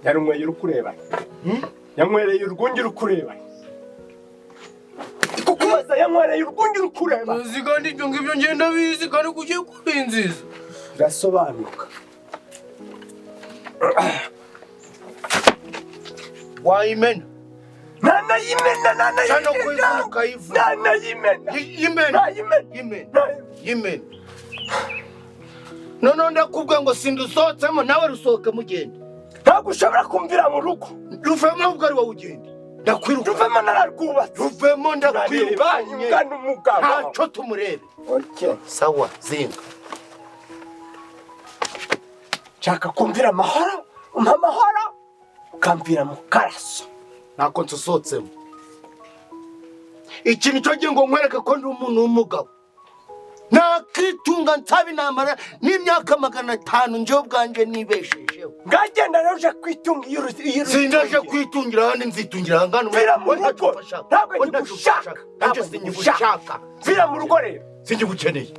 yarumwe urukureba yamwereye urwungi urukureba kukubaza yamwereye urwungi urukureba zigandi ibyo ngibyo ngenda bizi kandi kugiye kubinziza rasobanuka wayimena nana yimena cyano kwivuka ivu nana yimena none ndakubwa ngo sindusotsemo nawe rusohoke mugende ntabwo ushobora kumvira mu rugo ruvemo ubwo ari wowe ugende ndakwiruka ruvemo nararwubatse ruvemo ndakwiruka ngana umugabo ntacyo tumurebe sawa zinga nshaka kumvira amahoro umpa amahoro ukamvira mu karaso ntako nsosotsemo ikintu cyo gihe ngo nkwereke ko ndi umuntu w'umugabo nakitunga Nsabi namara n'imyaka 500 njye bwanjye nibeshejeho ngagenda rero uje kwitunga iyo sindaje kwitungira handi nzitungira ngano vira mu rugo ntabwo ngigushaka ntabwo singushaka vira mu rugo rero singigukeneye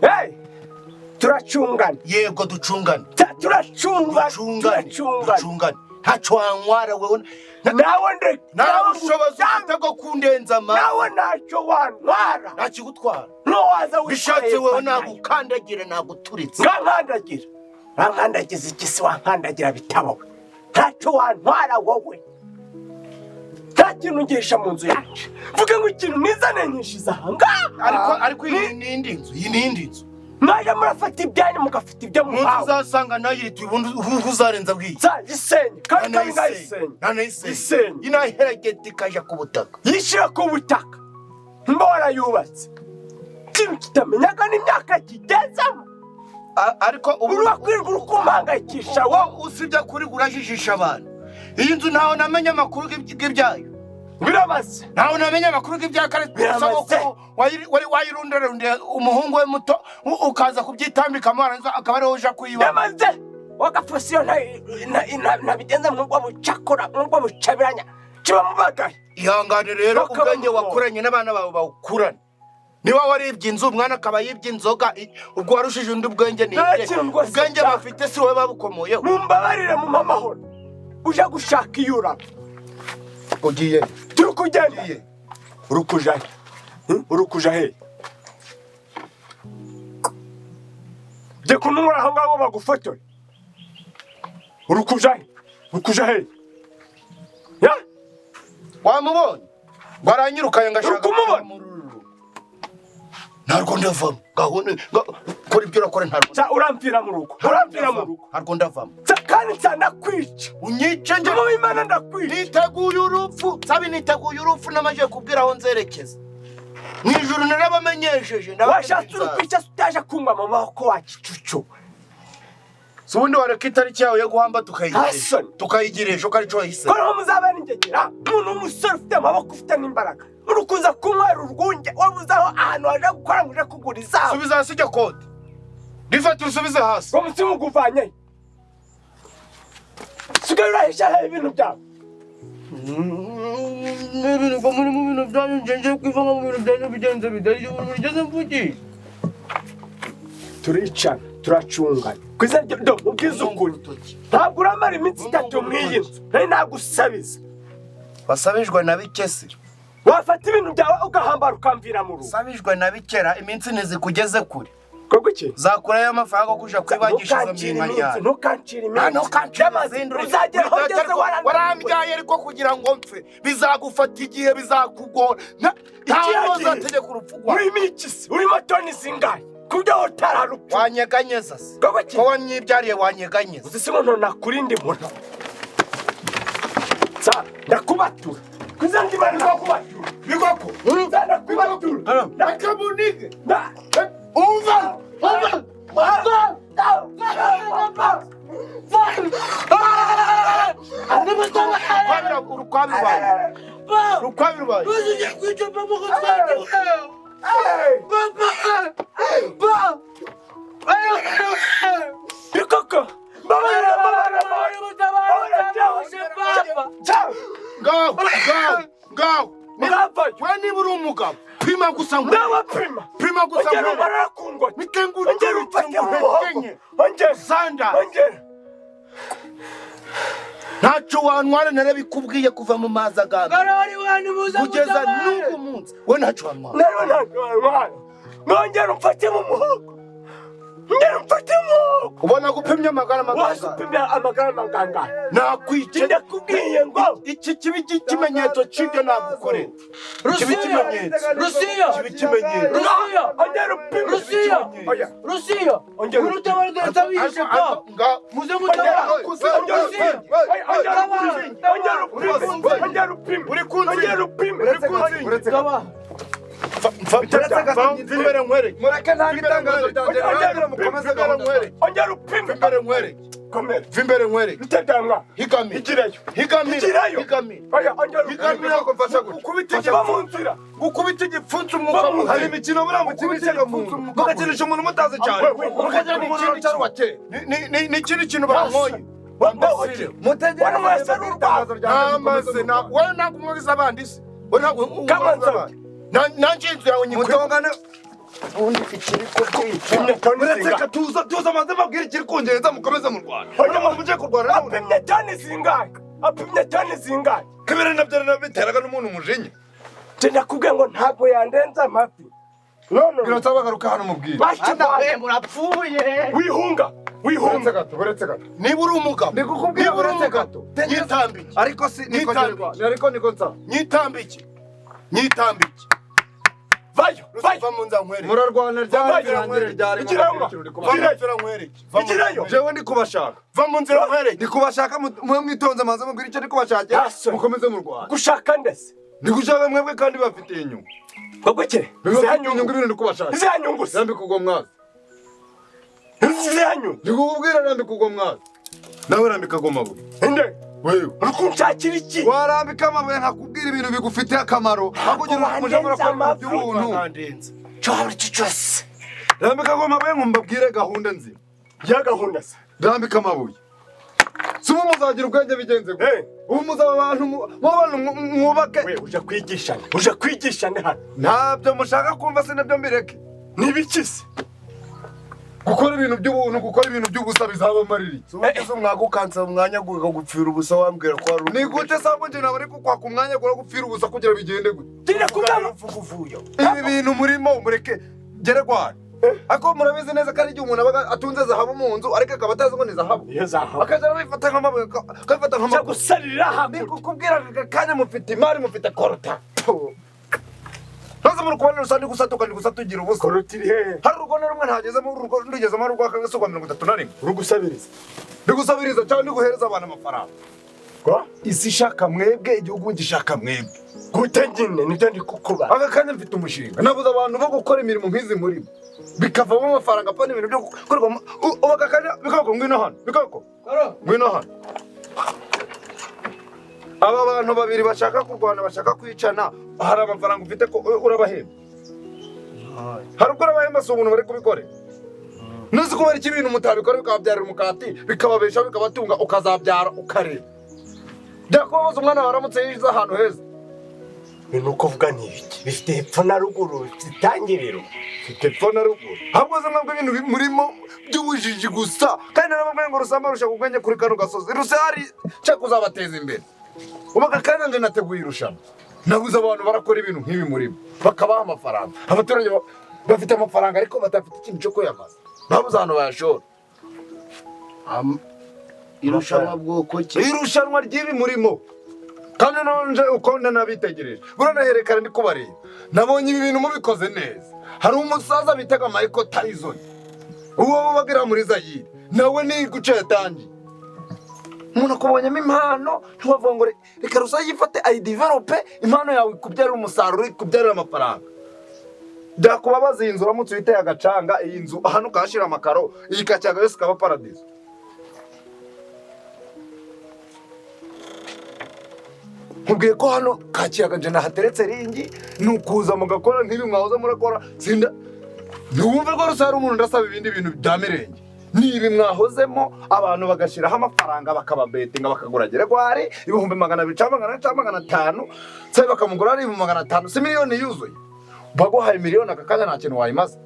turacungana yego ducungana turacungana ntacyo wanywara wewe nawe ushoboza igitego kundenza amara nawe ntacyo wantwara ntakigutwara ntuwaza bishatse wewe nagukandagira naguturitse nkandagiza igisi wankandagira bitabawe ntacyo wantwara wowe nta kintu ngisha mu nzu yacu mvuge ngo ikintu nizane nyishiza ahangaha ariko iyi ni indi nzu mwaje murafata ibyanyu mugafata ibyo muhawe uzasanga nayiri ubundi uzarenza bwiye isenye kandi ngayisenye inaherageti ikaja ku butaka yishira ku butaka mba warayubatse ikintu kitamenyaga n'imyaka kigezamo ariko ubu urakwirwa urukumpangayikisha wowe usibye kuri urajijisha abantu iyi nzu ntawe namenya amakuru y'ibyayo birabaze ntawe namenya amakuru y'ibyayo kandi wayirundarunde umuhungu we muto ukaza kubyitambikamo akaba ariho uje kuyiba yamaze wagafasiyo ntabigenza mu bwo bucakora mu bwo bucabiranya kiba mu bagari ihangane rero ubwenge wakuranye n'abana bawe bawukurane niba waribye inzu umwana akaba yibye inzoga ubwo warushije undi ubwenge ubwenge bafite si wowe babukomoyeho mumbabarire mu mamahoro uje gushaka iyo uraba ugiye turi kugenda urukuja he jye kunumura aho ngaho bagufotore urukuja he ya wamubonye baranyirukanye ngashaka ntarwo ndavamo gahone kora ibyo urakora ntarwo urampfira mu rugo ntarwo ndavamo kandi nsanakwica unyice njye mu Imana ndakwica niteguye urupfu Nsabi niteguye urupfu namaje kubwira aho nzerekeza mu ijuru narabamenyesheje washatse urukwica utaje kumva mu maboko wakicucu ubundi wareka itariki yawe yo guhamba tukayigirisha uko arico wahisemo ko muzabana ingegera umuntu w'umusore ufite amaboko ufite n'imbaraga urukuza kunywera urwunge wabuzaho ahantu waje gukora ngo uje kugura izawe subiza hasi iryo kote rifata urusubize hasi ngo mutima uguvanye sigaye urahisha ibintu byawe n'ibintu muri mu bintu byanyu ngenje kwivanga mu bintu byanyu bigenze bidari bigeze mvugisha turicana turacungana kwiza do ubwiza ukuri ntabwo uramara iminsi 3 mw'iyi nzu nari nagusabiza wasabijwe na bikesi wafata ibintu byawe ugahambara ukamvira mu rugo sabijwe na bikera iminsi nizikugeze kure koguke zakurayo amafaranga kuja kwibagishiriza mu manyanya ntukancira iminsi uzagera aho ugeze warambyaye ariko kugira ngo mpfe bizagufata igihe bizakugora ntawe uzategeka urupfu rwawe urimo ikisi urimo toni zingahe kubyo utararupfu wanyeganyeza se ko wanyibyariye wanyeganyeza uzi se umuntu nakurindi muntu ndakubatura kuzandi bari kubatura bigoko ndakubatura nakabunike umva Wani buri umugabo prima gusa ngo nawa prima gusa ngo mitenguru ongera ufate mu muhogo ongera sanda ntacyo wantwara narabikubwiye kuva mu mazi agamba kugeza n'ubu munsi we ntacyo wantwara nongera umfate mu muhogo ubona gupimye amagara wasupimye amagara maganga nakwice ndakubwiye ngo iki kibi cy'ikimenyetso cy'ibyo nagukorera kibi kimenyetso Rusiya urutabara dutabihishe ko muze mutabara uri kunzi Vimbere nkwereke mureke nta gitangazo ryanjye mukomeze gahunda ongera upime Vimbere nkwereke bitadamwa higami higami gukubita igipfunsi umwuka mu hari imikino buriya mukinishaga mu nzu mugakinisha umuntu mutazi cyane mukagira n'ikindi cyari wake ni ikindi kintu bankoye mutegera itangazo ryanjye wowe ntabwo umwagiza abandi se wowe ntabwo umwagiza abandi nanjye inzu yawe mutongane ubundi ikiri ko muretse tuza amaze mabwira ikiri kungereza mukomeze mu Rwanda muje kurwana apimye cyane zingahe kabiri nabyo biteraga n'umuntu umujinya ndakubwiye ngo ntabwo yandenza amafi none birasabagaruka hano mubwira murapfuye wihunga buretse gato niba uri umugabo ndikukubwira buretse gato nyitambike ariko si niko nsa nyitambike vayo va mu nza nkwereke murarwana ryari ikirayo jewe ndi kubashaka va mu nzira nkwereke ndi kubashaka mwe mwitonze maze mubwira icyo ndi kubashakira mukomeze mu Rwanda gushaka ndese ndi gushaka mwebwe kandi bafite inyungu bagukire inyungu ibintu ndi kubashaka zanyungu zambi kugwa mwazi zanyungu ndi kukubwira rambi kugwa mwazi nawe rambika go mabuye inde wewe urukunshakira iki warambika amabuye nkakubwira ibintu bigufitiye akamaro akugira umujamura kwa by'ubuntu cyari cyose rambika go mabuye ngumbabwire gahunda nzi ya gahunda se rambika amabuye sumu muzagira ubwenge bigenze gute ubu muzaba abantu mwubake we uje kwigishane hano ntabyo mushaka kumva se nabyo mbireke nibikise gukora ibintu by'ubuntu gukora ibintu by'ubusa bizaba mariri ugeze umwagukansa umwanya gupfira ubusa wambwira ko ari ni gute sabo nje nabari kukwaka umwanya gupfira ubusa kugira bigende gute tira kugama uvuyo ibi bintu murimo mureke geregwana ako murabizi neza ko ari igihe umuntu aba atunze zahabu mu nzu ariko akaba atazi ngo ni zahabu iyo zahabu akaza bifata nk'amabuye akafata nk'amabuye gusarira ni kukubwira aka kanya mufite imari mufite korota Haza muri kubona rusandi gusatuka ndi gusatugira ubusa korotiri he hari urugona rumwe ntagezemo urugo ndugezemo ari urwaka gasogwa 31 urugusabiriza ndugusabiriza cyangwa ndiguhereza abantu amafaranga ko isi shaka mwebwe igihugu ngishaka mwebwe gute nyine nibyo ndi kukuba aka kanya mfite umushinga nabuze abantu bo gukora imirimo nk'izi muri bikavamo amafaranga pa n'ibintu byo gukorwa aka kanya bikako ngwino hano bikako ngwino hano aba bantu babiri bashaka kurwana bashaka kwicana hari amafaranga ufite ko urabahemba hari uko urabahemba si umuntu bari kubikore nuzi kubera iki ibintu mutabikora bikababyarira umukati bikababesha bikabatunga ukazabyara ukareba byakubabaza umwana waramutse yize ahantu heza ni uko uvuga n'ibiki bifite hepfo na ruguru itangiriro bifite hepfo na ruguru ahubwo zimwe ibintu murimo by'ubujiji gusa kandi n'abamwe ngo rusamba rusha kugwenge kuri kano gasozi rusari cyo kuzabateza imbere ubaka kandi nje nateguye irushanwa nabuze abantu barakora ibintu nk'ibi murimo bakabaha amafaranga abaturage bafite amafaranga ariko batafite ikintu cyo kuyamaza nabuze abantu bayashora irushanwa bwoko ki irushanwa ry'ibi murimo kandi nonje uko nabitegereje buranaherekana ndi kubareba nabonye ibi bintu mubikoze neza hari umusaza bitaga Michael Tyson uwo bagira muri Zayire nawe ni guca yatangiye umuntu akubonyemo impano ntiwavuga ngo reka rusa yifate ayidevelope impano yawe ikubyarira umusaruro ikubyarira amafaranga byakubabaza iyi nzu uramutse uyiteye agacanga iyi nzu hano ukahashyira amakaro iyi Kakiyaga yose ikaba paradizo nkubwiye ko hano Kakiyaga nje nahateretse ringi ni ukuza mugakora nk'ibi mwahoza murakora sinda ntiwumve ko rusa hari umuntu ndasaba ibindi bintu bya mirenge nibi mwahozemo abantu bagashyiraho amafaranga bakababetinga bakagura geregwari 200 cyangwa 500 se bakamugura ari 500 si miliyoni yuzuye baguhaye miliyoni akakanya nta kintu wayimaze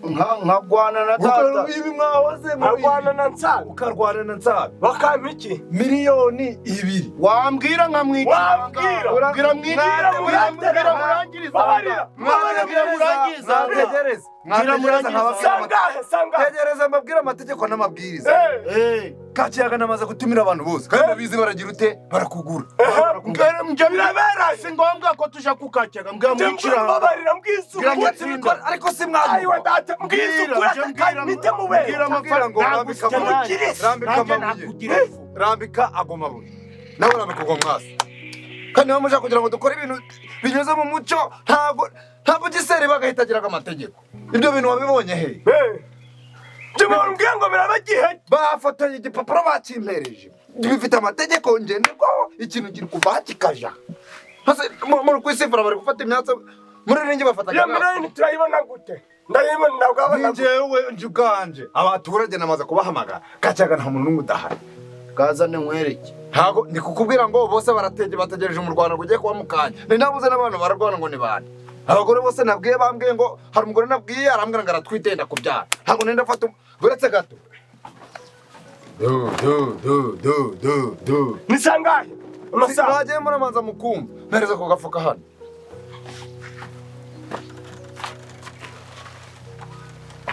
nkagwana na data ibi mwahoze arwana na Nsabi ukarwana na Nsabi bakampa iki miliyoni 2 wambwira nkamwica wambwira tegereza mbabwira amategeko n'amabwiriza Kakiyaga namaze gutumira abantu bose kandi babizi baragira ute barakugura si ngombwa ko tuja ku Kakiyaga mbwira mbabarira mbwisukura ariko si mwana ayiwa data mbwisukura kandi nite mubere rambika agomabuye nawe rambika ugwa mwasi kandi niba mushaka kugira ngo dukore ibintu binyuze mu muco ntabwo gisere bagahita agira amategeko ibyo bintu wabibonye he mbwira ngo birabagihe bafotoye igipapuro bakimpereje bifite amategeko ngenderwaho ikintu kiri kuva kikaja muri kwisifura bari gufata imyatsi muri ringi bafata iyo miliyoni turayibona gute ndayibona ntabwo abona njyewe njuganje abaturage namaze kubahamagara Kakiyaga nta muntu n'umwe udahari kazane nkwereke ntabwo ndi kukubwira ngo bose bategereje mu Rwanda ngo ugiye kuba mukanya ni nabuze n'abantu bararwana ngo ni bande abagore bose nabwiye bambwiye ngo hari umugore nabwiye arambwira ngo aratwitenda kubyara ntabwo nenda fata buretse gato nisangaye amasaha mwagiye muramanza mukumva mpereza ku gafuka hano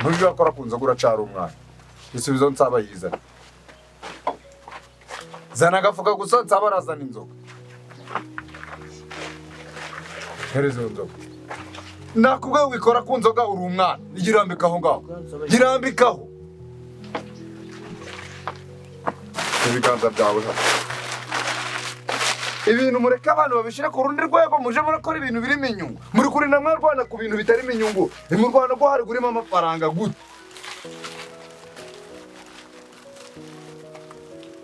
ntujya akora ku nzoga uracara umwana isubizo Nsaba yizana zana agafuka gusa Nsaba arazana inzoga hereza iyo nzoga nakubwiye wikora ku nzoga uri umwana igirambikaho ngaho girambikaho ibiganza byawe ibintu mureka abantu babishire ku rundi rwego muje murakora ibintu birimo inyungu muri kuri namwe rwana ku bintu bitarimo inyungu mu Rwanda rwo hari gurimo amafaranga gute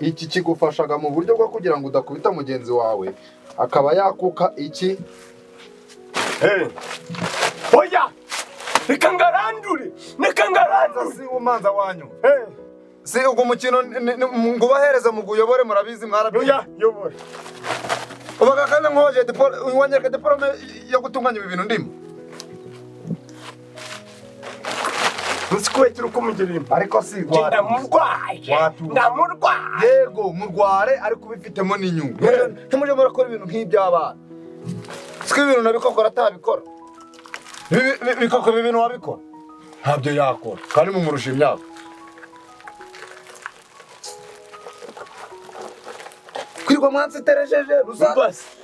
iki kigufashaga mu buryo bwo kugira ngo udakubita mugenzi wawe akaba yakuka iki oya reka ngarandure si umanza wanyu si ugo mukino ngo bahereze mu guyobore murabizi mwarabiye oya yobore ubaga kandi nkoje wanyereka diplome yo gutunganya ibi bintu ndimo nsikwetira uko mugirimba ariko si ndamurwaye yego murware ariko bifitemo n'inyungu ntimuje murakora ibintu nk'iby'abana siko ibintu nabikokora atabikora bikokora ibintu wabikora ntabyo yakora kandi mumurusha imyaka kwirwa mwansi terejeje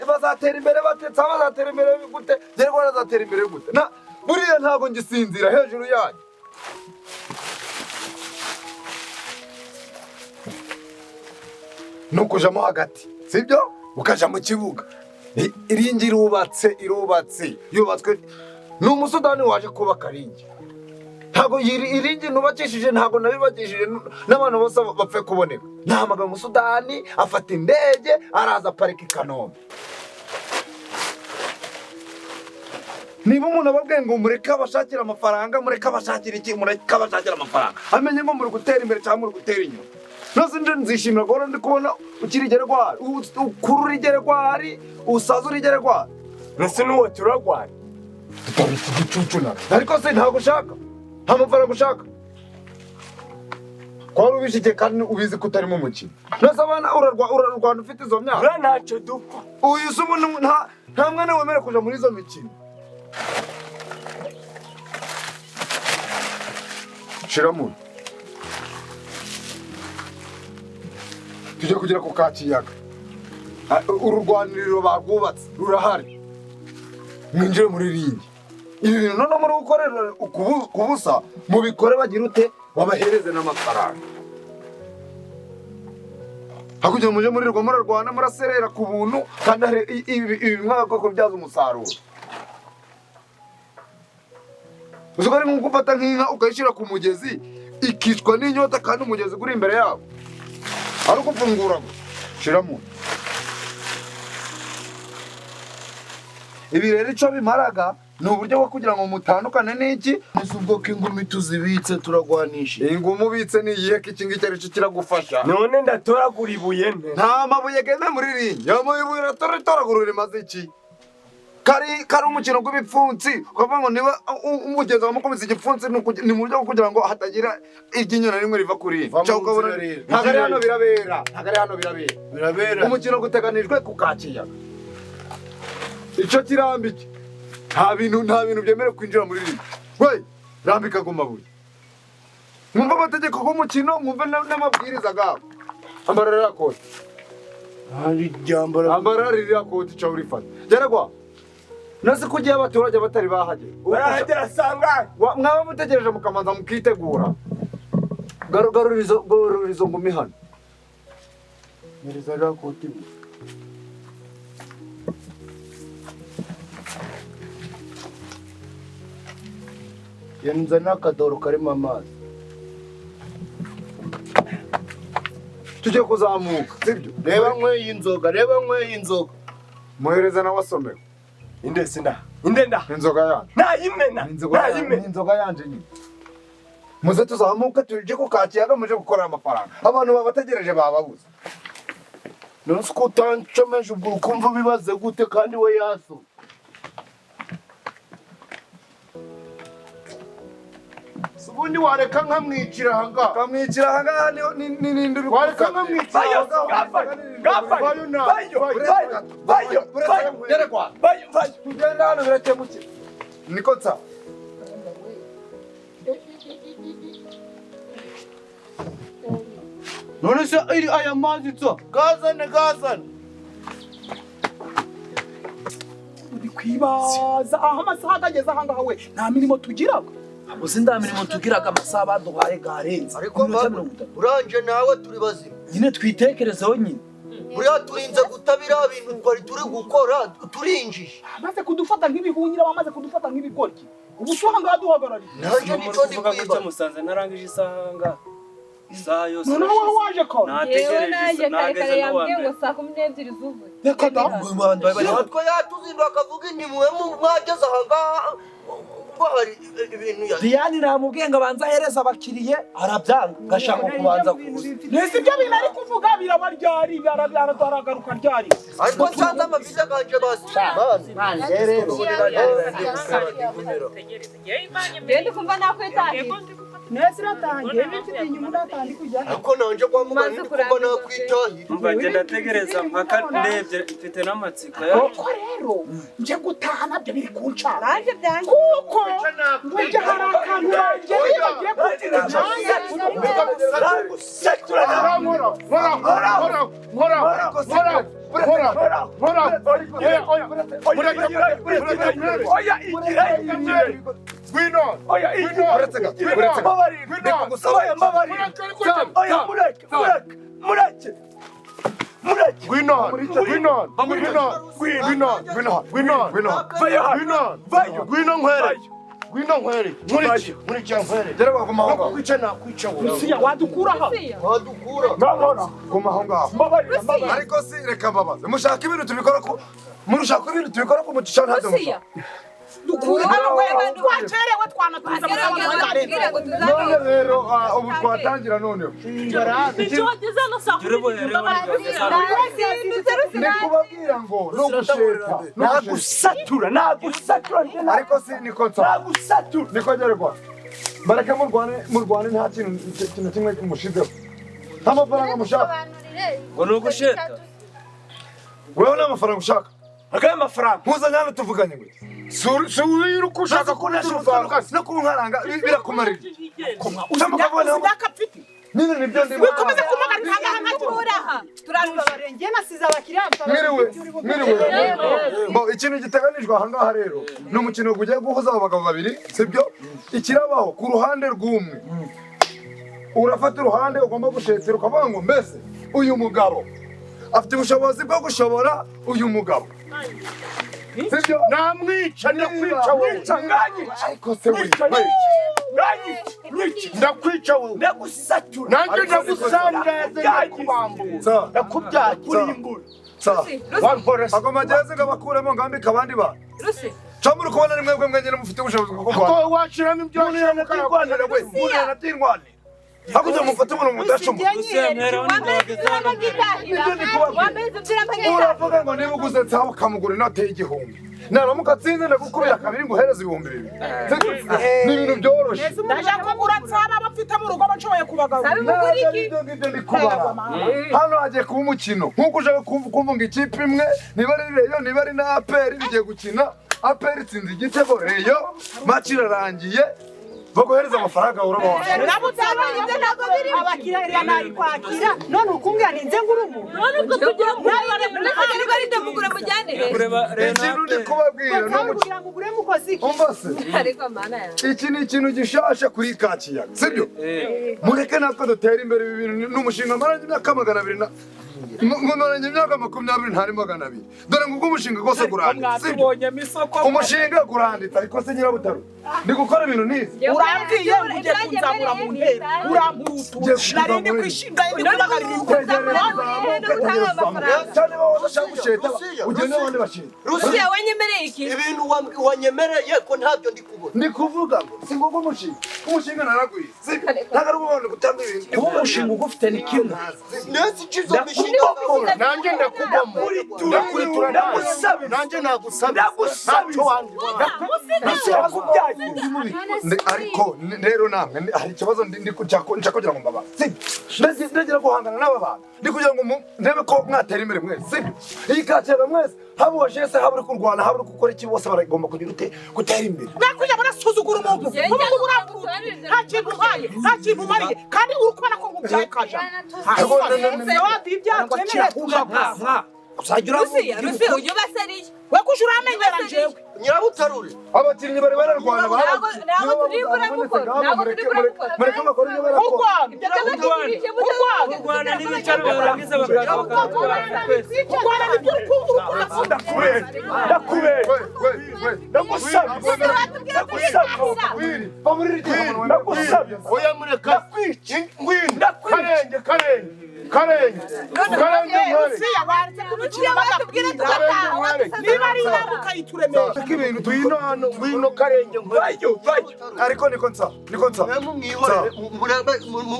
bazatera imbere batetse bazatera imbere gute gerwa bazatera imbere gute na buriya ntabwo ngisinzira hejuru yanyu nukujamo hagati sibyo ukaja mu kibuga iringi yubatswe ni umusudani waje kubaka ringi ntabwo iringi nubakishije ntabwo nabibakishije n'abantu bose bapfe kuboneka nahamaga umusudani afata indege araza parika i Kanombe niba umuntu ababwiye ngo mureke abashakira amafaranga mureke abashakira iki mureke abashakira amafaranga amenye ngo muri gutera imbere cyangwa muri gutera inyuma nose nzishimira guhora ndi kubona ukiri geregwari ukuru uri geregwari usaza uri geregwari nese n'uwo turagwari tutabita igicucu nawe ariko se ntabwo ushaka nta mafaranga ushaka kwari ubishikiye kandi ubizi ko utarimo umukino nose abana urarwana ufite izo myaka ura ntacyo dupfa uyu se ubu nta mwana wemera kuja muri izo mikino shiramo tujye kugera ku Kakiyaga ururwaniriro barwubatse rurahari mwinjire muri ringi ibi bintu none muri gukorera kubusa mubikore bagira ute wabahereze n'amafaranga hakugira muje muri rwo murarwana muraserera ku buntu kandi hari ibi mwaka ko byaza umusaruro uzugari nko gufata nk'inka ukayishira ku mugezi ikicwa n'inyota kandi umugezi guri imbere yabo ari gufungura shiramo ibi rero ico bimaraga ni uburyo bwo kugira ngo mutandukane n'iki ubwo ko ingumi tuzibitse turagwanisha ingumi ubitse ni iyihe ko iki ngiki ari cyo kiragufasha none ndatoragura ibuye nta mabuye gende muri ringi yamuye ibuye ratoragura rimaze iki kari umukino gw'ibipfunsi ukavuga ngo niba umugenzi wamukubise igipfunsi ni mu buryo kugira ngo hatagira iryinyo na rimwe riva kuri ntabwo ari hano birabera umukino guteganijwe ku Kakiyaga icyo kirambike nta bintu byemerewe kwinjira muri rimwe we rambika ku mabuye mwumva amategeko y'umukino mwumva n'amabwiriza gabo ambara ririya koti ambara ririya koti cyo urifata geragwa nasi kugiye abaturage batari bahagera barahagera sanga mwaba mutegereje mukamanza mukitegura garurizo ngumi hano ririya koti yenza n'akadoro karimo amazi tujye kuzamuka sibyo reba nkweye inzoga muhereza nawe asomewe inde sina inde nda inzoga yanje nayimena inzoga yanje nyine muze tuzamuka tuje ku Kakiyaga muje gukora amafaranga abantu babategereje bababuze nonse ko utancomeje ubwo ukumva bibaze gute kandi we yaso ubundi wareka nkamwicira ahangaha ninde uri wareka nkamwicira tugenda hano birakemuke niko nsa none se aya mazi nsa gazane uri kwibaza aho amasaha ageze ahangaha we nta mirimo tugiraga uzi nda mirimo tugiraga amasaha baduhaye garenze ariko uranje nawe turi bazima nyine twitekerezeho nyine buriya turinze gutabira ibintu twari turi gukora turinjije maze kudufata nk'ibihunyira bamaze kudufata nk'ibigoryi ubu ushanga duhagarariye naje nico ndi kwiba musanze narangije isaha yose none wowe waje ko nategereje kare yambwiye ngo saa 12 zuzuye reka da natwe yatuzinduka akavuga indi muwe mwageze ahangaha hari ibintu ya Diane namubwiye ngo abanza ahereza abakiriye arabyanga gashaka kubanza kuza nese ibyo bintu ari kuvuga birabaryari byaragaruka ryari ariko nsanze amaviza ganje basi rero Ndi kumva nakwitaye nese ratangiye bifite inyuma ndatangiye kujya ariko nanje kwa muganga kumva nakwitaye umva nje ndategereza mpaka ndebye mfite n'amatsiko ko rero nje gutaha nabyo biri kuncara nanjye byanjye kuko ngujya hari akantu bagiye kugira Rusiya wadukura ha ariko si reka mbabaze mushaka ibintu tubikora ko murushaka ibintu tubikora ko mutisha ntado mushaka dukura hano wewe twacerewe twanatuza none rero ubu twatangira noneho nikubabwira ngo no gusheta nagusatura ariko si niko nsa nagusatura niko gerwa bareke murwane nta kintu kimwe mushizeho nta mafaranga mushaka ngo ni ugusheta wewe nta mafaranga ushaka akaya mafaranga mpuzanye hano tuvuganye ngo suri uko ushaka kunashurufanga no kunkaranga birakumarira nini nibyo ndimo wikomeze kumagarika hanga turarura barenge nasize abakiriya mwiriwe mbo ikintu giteganijwe ahangaha rero ni umukino ugiye guhuza abagabo babiri sibyo ikirabaho ku ruhande rw'umwe urafata uruhande ugomba gushetera ukavuga ngo mbese uyu mugabo afite ubushobozi bwo gushobora uyu mugabo sibyo namwica ndakwica wowe ariko se ndakwica wowe ndagusatura nanjye ndagusandaze ndakubambura ndakubyakurimbura ako magezi ngo bakuremo ngambike abandi bantu muri kubona ni mwebwe mwenyine mufite ubushobozi bwo kurwana ko washiramo ibyo natirwanire hakuze mufate umuntu mudashuma uravuga ngo niba uguze nsaho ukamugura inote y'igihumbi naramuka atsinze ndagukubira kabiri ngo uhereze ibihumbi bibiri ni ibintu byoroshye ndashaka kugura nsaba abafite mu rugo bashoboye kubagabura ibyo ndi kubara hano hagiye kuba umukino nk'uko ushaka kumva ngo ikipe imwe niba ari reyo niba ari na aperi bigiye gukina aperi itsinze igitego reyo maci irarangiye baguhereza amafaranga uraba wawe abakiriya nari kwakira none ukumbwira ninze ngurumu none ubwo tugira ngo ari ndamugura mujyane ikintu ndi kubabwira no kugira ngo ugure mukozi umbase ariko mana yawe iki ni ikintu gishasha kuri Kakiyaga sibyo mureke natwe dutera imbere ibi bintu n'umushinga maranye imyaka 200 Mwaranye imyaka 20 ntari 200 dore ngo umushinga gose guranditse umushinga guranditse ariko se nyirabutaro ndi gukora ibintu nizi urambiye uje kunzamura mu ntera urampurutu narinde kwishinga indi cyane bawo bashaka gusheta ugende wande bashita Rusiya wanyemereye iki ibintu wanyemereye ko ntabyo ndi kubona ndi kuvuga ngo singogo umushinga naragwiye ntaga rubone gutanga ibintu umushinga ugufite ni kimwe nezi kizo mishinga nanjye ndakugamo ndakuritura nanjye nagusabye ntacyo wandwa ariko rero namwe hari ikibazo ndi kugira ngo mbaba ndagira guhangana n'aba bantu ndi kugira ngo ndebe ko mwatera imbere mwese sibyo iyi Kakiyaga mwese haba wajese haba uri kurwana haba uri gukora iki bose baragomba kugira gutera imbere nakujya barasuzugura umuntu nta kintu uhaye nta kintu umariye kandi uri kubona ko ngubyaye kaja Rusiya ujye ubasariye we kujura amenyera jewe nyirabutarure abakinnyi bari bararwana ntabwo turi kuramukora ntabwo turi kuramukora mureke bakora ibyo barakora kurwana n'ibicaro barangiza bakabakora twese kurwana n'ibyo urukundo oya mureka karenge Rusiya waretse kumukira bagabwira niba ari inama ukayituremesha ibintu tuyino hano ngwino karenge vayo ariko niko nsa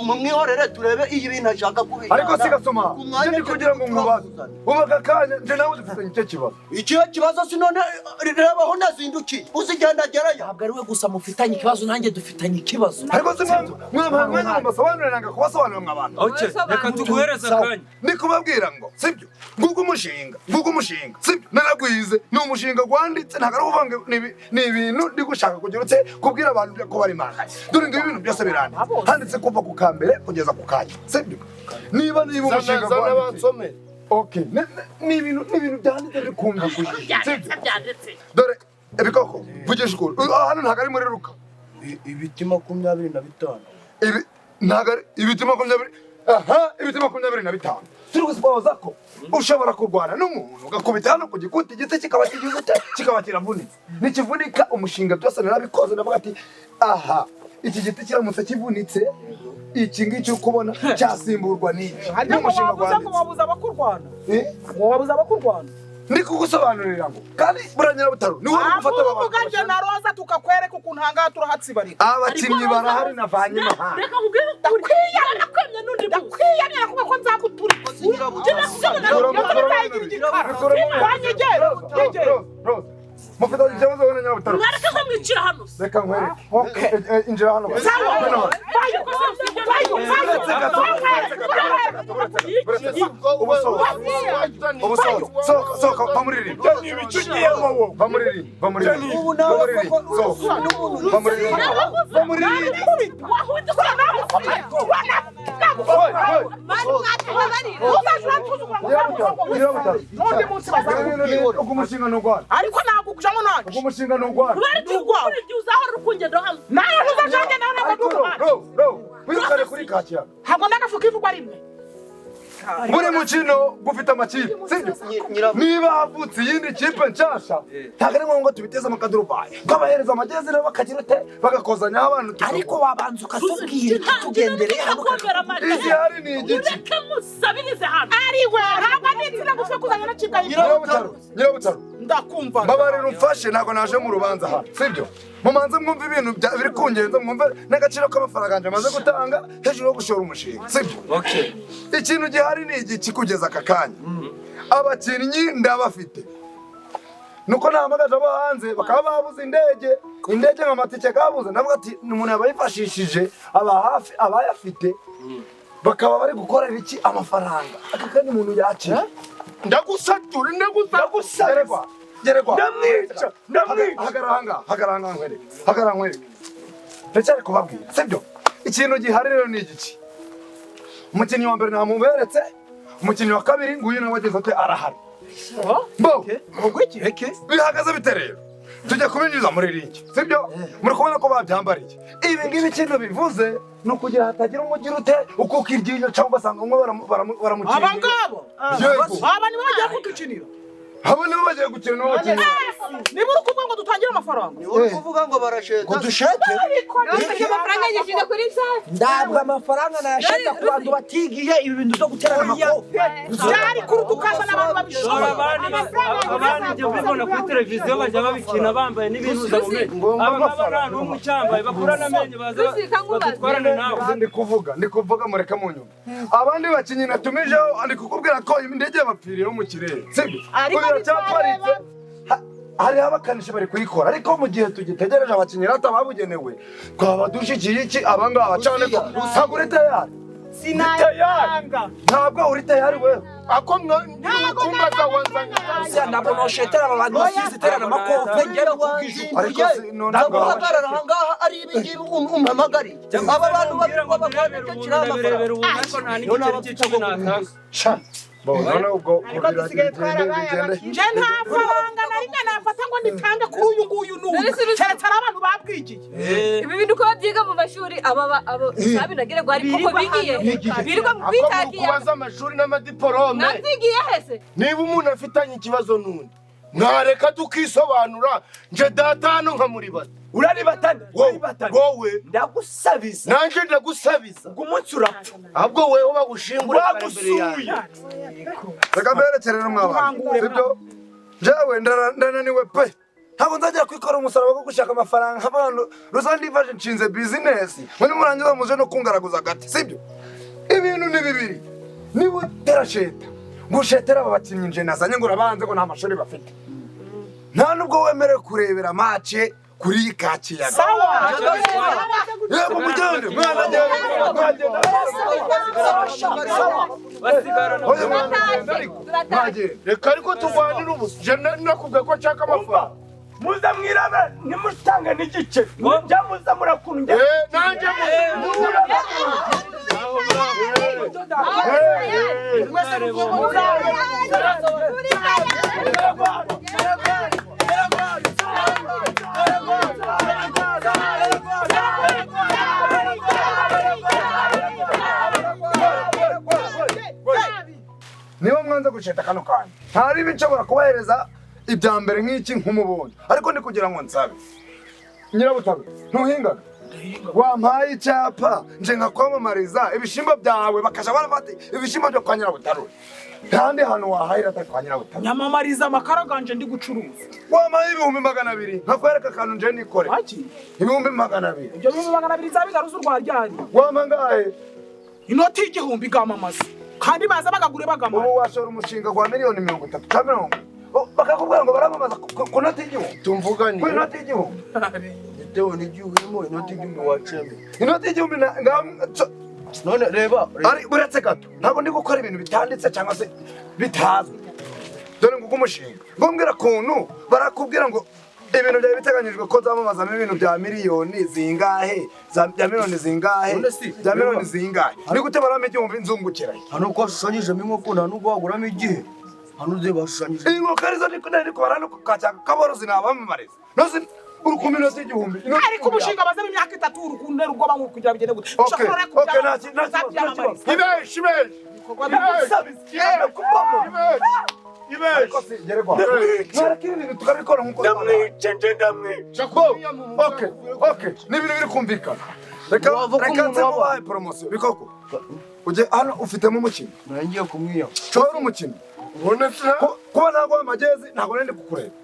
mumwihorere turebe iyi bintu ashaka kubika ariko sigasoma nje ndi kugira ngo nkubaze ubaka kanya nje nawe dufitanye icyo kibazo icyo kibazo sinone rebaho nazinduki uzigenda gerayo ntabwo ari we gusa mufitanye ikibazo nanjye dufitanye ikibazo ariko se mwamwe mbasobanurira nanga kubasobanurira mw'abantu reka tuguhereza akanya ndi kubabwira ngo sibyo ngugu umushinga sibyo naragwize ni umushinga gwanditse ntabwo ari uvanga ni ibintu ndi gushaka kugira utse kubwira abantu ko bari mangaye dore ngo ibintu byose birane handitse kuva ku kambere kugeza ku kanya sibyo niba umushinga gwanditse okay ni ibintu byanditse bikumva sibyo dore ebikoko vugisha ukuri hano ntabwo ari muri ruka ibiti 25 ibi ntabwo ari ibiti 20 ibiti 25 turi gusipoza ko ushobora kurwana n'umuntu ugakubita hano ku gikuti igiti kikaba kigizute kikaba kiravunitse nikivunika umushinga byose narabikoze ndavuga ati aha iki giti kiramutse kivunitse iki ngiki ukubona cyasimburwa n'iki n'umushinga gwanditse wabuza abakurwana ndi kugusobanurira ngo kandi buranyarabutaro ni wowe gufata aba bantu uganje na roza tukakwereka ukuntu hangaha turahatsibarira abakinnyi barahari navanye mahanga reka nkubwire ndakwiyana nakwemye n'undi ndakwiyana kuko ko nzagutura mufite ikibazo wene nyabutaro mwareke ko mwicira hano reka nkwereke injira hano sohoka bamuririmba umushinga n'ugwana ariko ntabwo kujamo nanje umushinga n'ugwana uzahora urukungendo hamwe nayo ntuzajanye nawe ntabwo wirukane kuri Kakiyaga ntabwo ndagafuka ivugwa rimwe buri mukino gufite amakipe sibyo niba havutse iyindi kipe nshasha ntabwo ari ngombwa tubiteze amakaduruvayi twabahereza amagezi nabo bakagira ute bagakozanyaho abantu ariko wabanza ukatubwira tugendereye hano iki hari ni igiki ureke musabirize hano ariwe ntabwo nitsina gufe kuzanya na kigali nyirabutaro ndakumva mbabarira umfashe ntabwo naje mu rubanza hano sibyo mumanze mwumva ibintu biri kungenza mwumva n'agaciro k'amafaranga nje maze gutanga hejuru yo gushora umushinga sibyo ikintu gihari ni iki kugeza aka kanya abakinnyi ndabafite nuko nahamagaje abo hanze bakaba babuze indege nk'amatike kabuze ndavuga ati umuntu yabayifashishije hafi abayafite bakaba bari gukorera iki amafaranga aka kandi umuntu yakira ndagusatura geregwa ndamwica hagaranga nkwereke ndacyari kubabwira sibyo ikintu gihari rero ni igiki umukinnyi wa mbere namuberetse umukinnyi wa kabiri nguyu nawe wagize ati arahari bo bihagaze bite rero tujya kubinyuza muri ringi sibyo muri kubona ko babyambariye ibi ngibi ikintu bivuze ni ukugira hatagira umugira ute ukuka iryinyo cyangwa ugasanga umwe baramukinira aba ngabo aba nibo bagiye kudukinira abo nibo bagiye gukina n'abakinnyi niba uri kuvuga ngo dutangire amafaranga uri kuvuga ngo barasheta ngo dushete amafaranga yishyuza kuri Nsabi ndabwo amafaranga nayasheta ku bantu batigiye ibi bintu byo guterana amakofe byari kuruta ukazana abantu babishobora abandi ibyo mbibona kuri televiziyo bajya babikina bambaye n'ibinuza mu menyo abangaba n'umwe ucyambaye bakurana amenyo baza badutwarane nawe ndi kuvuga mureka mu nyuma abandi bakinnyi natumijeho ndi kukubwira ko indege yabapfiriyeho mu kirere sibyo cyaparitse hariho abakanishi bari kuyikora ariko mu gihe tugitegereje abakinnyi rata babugenewe twaba dushikiye iki abangaba cyane ko ntabwo uri tayari sinayanga ntabwo uri tayari wewe ako kumbaza wanzanye ntabwo noshetera aba bantu basize iterana amakofe ngera ariko ntabwo uhagarara aha ngaha ari ibi ngibi umpamagariye aba bantu babiri bakora icyo kiri amafaranga none ubwo ariko dusigaye twarabaye abakinnyi nje nta faranga na rimwe nafata ngo nitange kuri uyu nguyu n'uyu keretse ari abantu babwigiye ibi bintu uko babyiga mu mashuri abo Nsabi nagire ngo hari koko bigiye birirwa mu kwitakiya kubaza amashuri n'amadiporome nabyigiye hese niba umuntu afitanye ikibazo n'undi mwareka tukisobanura nje data hano nkamuribata uraribatana wowe ndagusabiza nanje ndagusabiza ubwo umunsi urapfa ahubwo wewe bagushingura wagusuye reka mberekere n'umwabana sibyo jewe ndananiwe pe ntabwo nzajya kwikora umusaraba wo gushaka amafaranga nk'abantu rusange ifashe nshinze bizinesi muri murangiza muje no kungaraguza agati sibyo ibintu ni bibiri niba utera sheta ngushetera aba bakinnyi nje nazanye ngo urabanze ngo nta mashuri bafite nta nubwo wemerewe kurebera mace kuri Kakiyaga sawa yego mugende mwana agenda reka ariko turwanira ubusa je nakubwiye ko nshaka amafaranga muza mwirabe nimutange n'igice njya muza murakunda nanje niba mwanze gusheta kano kanya ntari bishobora kubahereza ibya mbere nk'iki nk'umubundi ariko ndi kugira ngo nsabe nyirabutaka ntuhingaga wampaye icyapa nje nkakwamamariza ibishimbo byawe bakaja barafata ibishimbo byo kwa nyirabutaro kandi hano wahahira atari kwa nyirabutaro nyamamariza amakara ganje ndi gucuruza wampaye 200,200 nkakwereka akantu nje nikore 200,200 ibyo 200,200 zabigaruza urwa ryari wampa ngahe inoti y'igihumbi igamamaza kandi baza bagagure bagamaza ubu washora umushinga gwa miliyoni 30 cyangwa 40 bakakubwira ngo baramamaza ku noti y'igihumbi tumvugane ku noti y'igihumbi bitewe n'igihugu inoti y'igihumbi waceme inoti y'igihumbi none reba ari buretse gato ntabwo ndi gukora ibintu bitanditse cyangwa se bitazwi dore ngo umushinga ngombwira kuntu barakubwira ngo ibintu byawe biteganyijwe ko zamamazamo ibintu bya miliyoni zingahe bya miliyoni zingahe bya miliyoni zingahe ni gute barame igihumbi nzungukiranye hano ko washushanyijemo inkoko nta nubwo waguramo igihe hano uze bashushanyije inkoko arizo ndi kubara no kukacaka kaborozi nabamamariza nozi urukundo inoti y'igihumbi ariko umushinga bazamo imyaka 3 urukundo rugoba nko kugira bigende gute ibeshi n'ibintu biri kumvikana reka nsemubaye poromosiyo bikoko uje hano ufitemo umukino narangiye kumwiya nshobora umukino kuba ntabwo amagezi ntabwo nende kukureba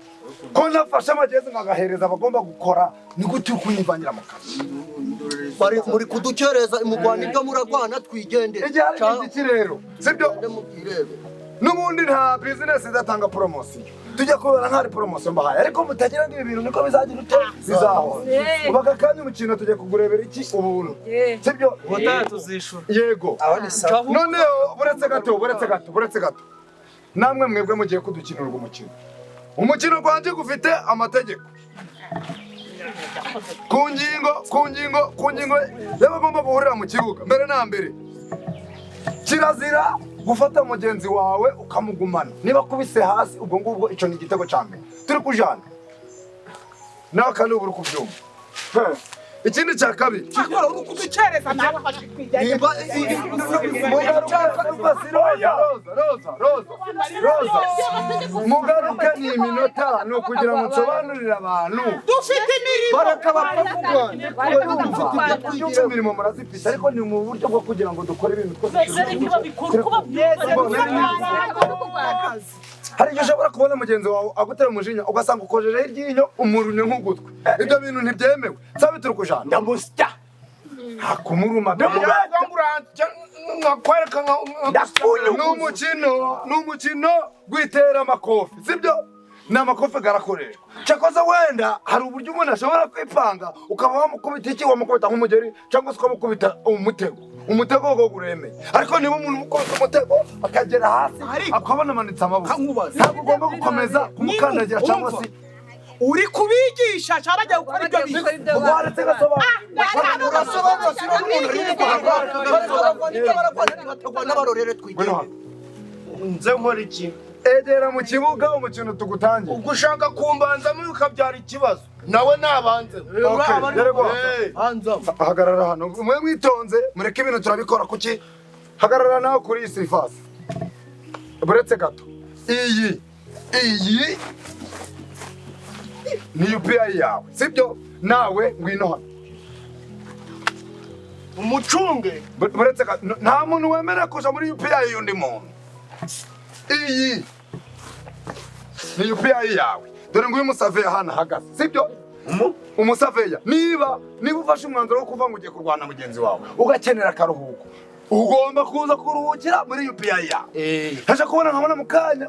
ko nafashe amagezi nkagahereza abagomba gukora ni gute ukunyivangira mu kazi muri kudukereza imugwana ibyo muragwana twigendera igihe hari iki rero sibyo n'ubundi nta business idatanga promotion tujya kubera nk'ari promotion mbahaye ariko mutagira ngo ibi bintu niko bizagira ute bizaho ubaga kandi umukino tujya kugurebera iki ubuntu sibyo tuzishura yego noneho buretse gato namwe mwebwe mugiye kudukinira umukino rwanje gufite amategeko ku ngingo y'abagomba guhurira mu kibuga mbere na mbere kirazira gufata mugenzi wawe ukamugumana niba kubise hasi ubwo ngubwo ico ni igitego ca mbere turi kujana nawe kandi ubu uri kubyumva ikindi cya kabiri akora uri kuducereza nawe roza mugaruke ni iminota ni ukugira ngo nsobanurire abantu dufite imirimo dufite imirimo murazifite ariko ni mu buryo bwo kugira ngo dukore ibintu twose hari igihe ushobora kubona mugenzi wawe agutera umujinya ugasanga ukojejeho iryinyo umurunye nk'ugutwi ibyo bintu ntibyemewe sabe turi kujana ndamusya hakumuruma n'umukino gwitera makofe sibyo ni amakofe garakoreshwa cyakoze wenda hari uburyo umuntu ashobora kwipanga ukaba wamukubita iki wamukubita nk'umugeri cyangwa se ukamukubita umutego wo guremeye ariko niba umuntu umukubita umutego akagera hasi akabona amanitse amaboko ntabwo ugomba gukomeza kumukandagira cyangwa se uri kubigisha cyarajya gukora ibyo bintu waretse gasobanura n'abarorere twigende nze nkora iki egera mu kibuga umukino tugutangiye ubwo ushaka kumbanzamo ukabyara ikibazo nawe nabanze hagarara hano mwe mwitonze mureke ibintu turabikora kuki hagarara nawe kuri iyi sirifasi buretse gato iyi ni UPI yawe sibyo nawe ngwino hano umucunge buretse gato nta muntu wemera kuja muri UPI y'undi muntu iyi ni UPI yawe dore nguyu umusaveya hano ahagaze sibyo umusaveya niba ufashe umwanzuro wo kuva ngo ugiye kurwana mugenzi wawe ugakenera akaruhuko ugomba kuza kuruhukira muri UPI yawe haje kubona nkabona mu kanya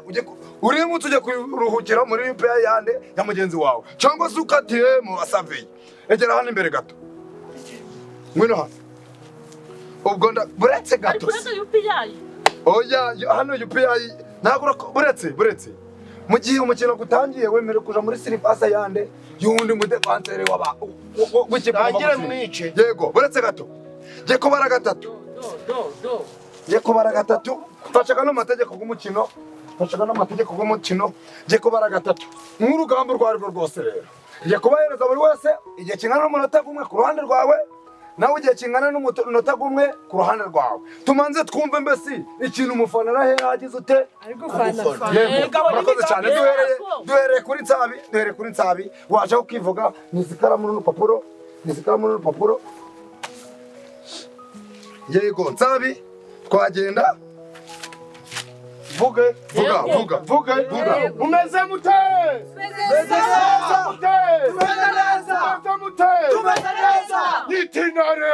uri munsi ujya kuruhukira muri UPI yande ya mugenzi wawe cyangwa se ukatiye mu basaveya egera hano imbere gato ngwino hano ubwo buretse gato oya hano UPI ntabwo buretse mu gihe umukino gutangiye wemere kuja muri sirifasa yande yundi mudefansere tangire mwice yego buretse gato je kubara gatatu fashaga no mategeko g'umukino je kubara gatatu nk'urugamba rwari rwose rero je kubahereza buri wese igihe kingana n'umunota gumwe ku ruhande rwawe nawe igihe kingana n'umunota gumwe ku ruhande rwawe tumanze twumve mbese ikintu umufana arahera hagize ute murakoze cyane duhereye kuri Nsabi waje ukivuga nizikaramu n'urupapuro yego Nsabi twagenda vuga umeze mute tumeze neza itinare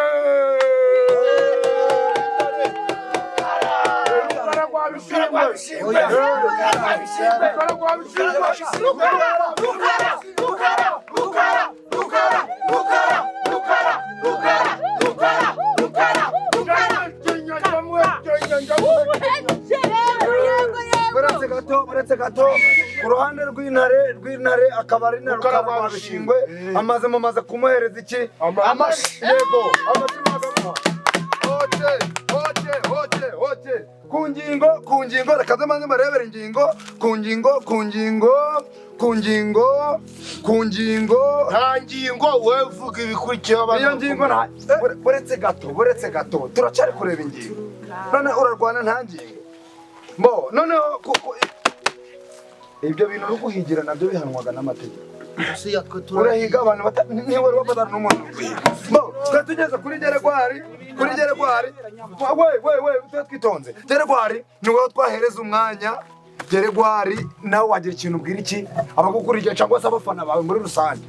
buretse gato ku ruhande rw'intare akaba ari na rukara bishingwe amaze kumuhereza iki amashi yego amashi magamuha hote ku ngingo reka zamanze barebera ingingo ku ngingo nta ngingo wowe uvuga ibikurikiyeho iyo ngingo buretse gato turacari kureba ingingo none urarwana nta ngingo mbo noneho ibyo bintu ruguhigira nabyo bihanwaga n'amategeko urahiga abantu ntiwari wafatana n'umuntu mbo tugeze kuri geregwari we twitonze geregwari ni wowe twahereza umwanya Geregwari nawe wagira ikintu ubwira iki abagukurikiye cyangwa se abafana bawe muri rusange.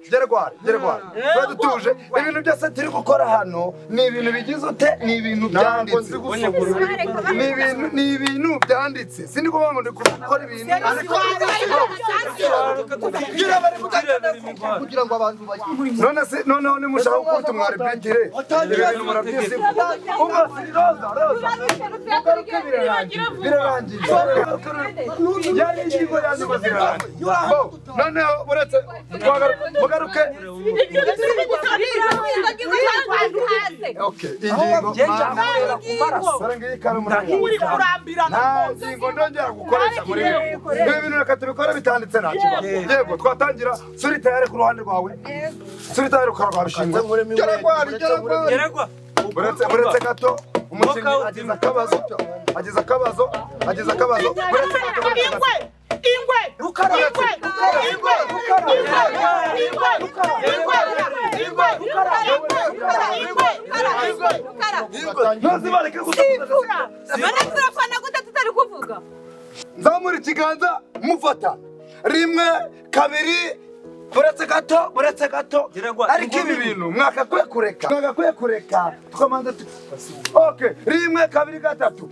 Geregwari dutuje ibintu byose turi gukora hano ni ibintu bigize ute ni ibintu byanditse ni ibintu byanditse sindi kuvuga ngo ndi gukora ibintu kugira ngo abantu noneho nimushaka gukora umwari bwigire ibintu murabyisi birarangiye yari ingingo yanyu zirarangiye noneho uretse mugaruke ingingo ndongera gukoresha muri ibi bintu reka tubikore bitanditse nta kibazo yego twatangira suri tayari ku ruhande rwawe suri tayari ku karwa rushinzwe uretse gato umukinnyi agize akabazo uretse gato ingwe rukara nzamura ikiganza mufata rimwe kabiri uretse gato ariko ibi bintu mwakakwiye kureka tukamanza okay rimwe kabiri gatatu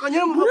Kanyemu